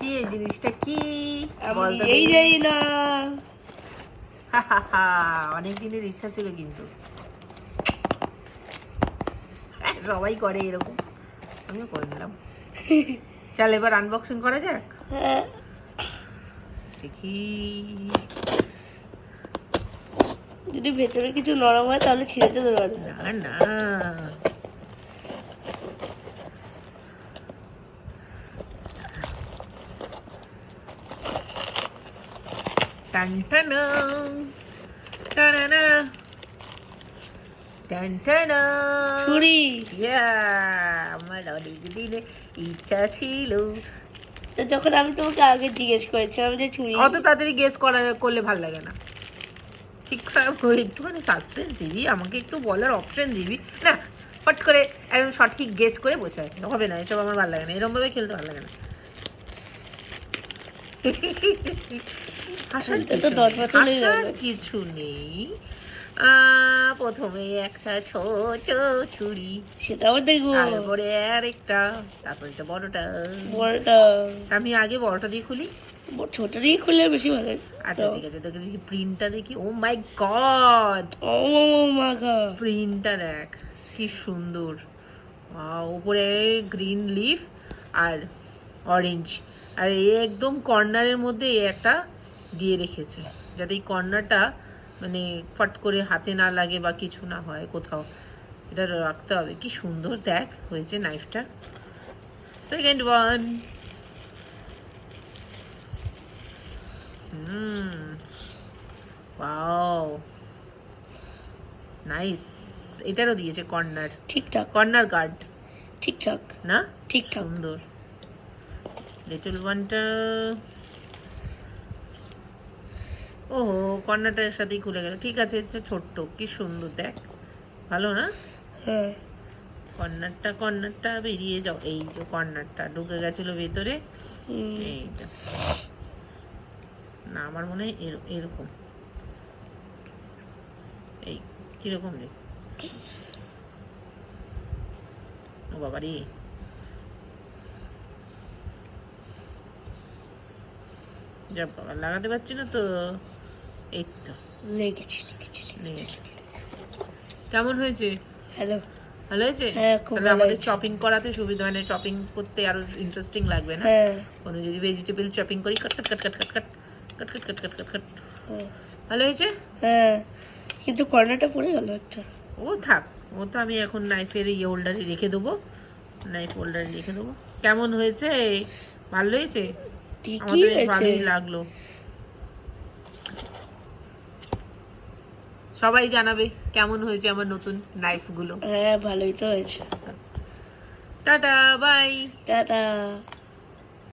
সত্যি এই জিনিসটা কি আমি এই যাই না। অনেক দিনের ইচ্ছা ছিল কিন্তু সবাই করে এরকম, আমিও করে নিলাম। চল এবার আনবক্সিং করা যাক, হ্যাঁ দেখি। যদি ভেতরে কিছু নরম হয় তাহলে ছিঁড়ে দিতে পারে। না না, টানটানা টানানা টানটানা ছুরি। আমার অনেক দিনের ইচ্ছা ছিল। তো যখন আমি তোমাকে আগে জিজ্ঞেস করেছিলাম যে ছুরি, অত তাড়াতাড়ি গেস করলে ভাল লাগে না। ঠিকঠাক একটুখানি সাসপেন্স দিবি, আমাকে একটু বলার অপশন দিবি না। ফট করে একদম সঠিক গেস করে বসে আছে, হবে না, এসব আমার ভালো লাগে না, এরকম ভাবে খেলতে ভালো লাগে না। কিছু নেই। প্রথমে একটা ছোট ছুরি, সেটাও দেখবো, তারপরে আরেকটা, তারপরে এটা বড়টা। আমি আগে বড়টা দিয়ে খুলি, ছোটটা দিয়ে খুললে বেশি ভালো। আচ্ছা ঠিক আছে, তোকে দেখি প্রিন্টটা দেখি। ও মাই গড, প্রিন্টটা দেখ কি সুন্দর। উপরে গ্রিন লিফ আর অরেঞ্জ, আর এই একদম কর্নারের মধ্যে একটা দিয়ে রেখেছে, যাতে এই কর্নারটা মানে ফট করে হাতে না লাগে বা কিছু না হয় কোথাও, এটা রাখতে হবে। কি সুন্দর দেখ হয়েছে নাইফটা। Second one, wow nice. এটারও দিয়েছে কর্নার, ঠিকঠাক কর্নার গার্ড, ঠিকঠাক না ঠিকঠাক সুন্দর। লিটল ওয়ানটা, ও কর্নারটার সাথেই খুলে গেল। ঠিক আছে, ছোট্ট, কি সুন্দর দেখ, ভালো না? হ্যাঁ কর্নারটা বেরিয়ে যাও, এই যে কর্নারটা ঢুকে গেছিল ভেতরে, এইটা না, আমার মনে হয় এরকম, এই কিরকম দেখ। ও বাবা রে, যা বাবা, লাগাতে পারছি না তো। এই তো লেগেছে। কেমন হয়েছে? হ্যালো, ভালো হয়েছে? হ্যাঁ, খুব তাহলে ভালো আমাদের হয়েছে। চপিং করাতে সুবিধা, মানে চপিং করতে আরো ইন্টারেস্টিং লাগবে না? হ্যাঁ কোনো যদি ভেজিটেবল চপিং করি, কাট কাট কাট কাট কাট কাট কাট কাট কাট কাট কাট কাট। ভালো হয়েছে? হ্যাঁ, কিন্তু কর্নারটা পড়ে গেল একটা। ও থাক, ও তো আমি এখন নাইফের হোল্ডারে রেখে দেবো, নাইফ হোল্ডারে রেখে দেবো। কেমন হয়েছে? ভালো হয়েছে? আমার তো বেশ ভালোই লাগলো। সবাই জানাবে কেমন হয়েছে আমার নতুন নাইফগুলো। হ্যাঁ ভালোই তো হয়েছে। Tata, bye. টাটা।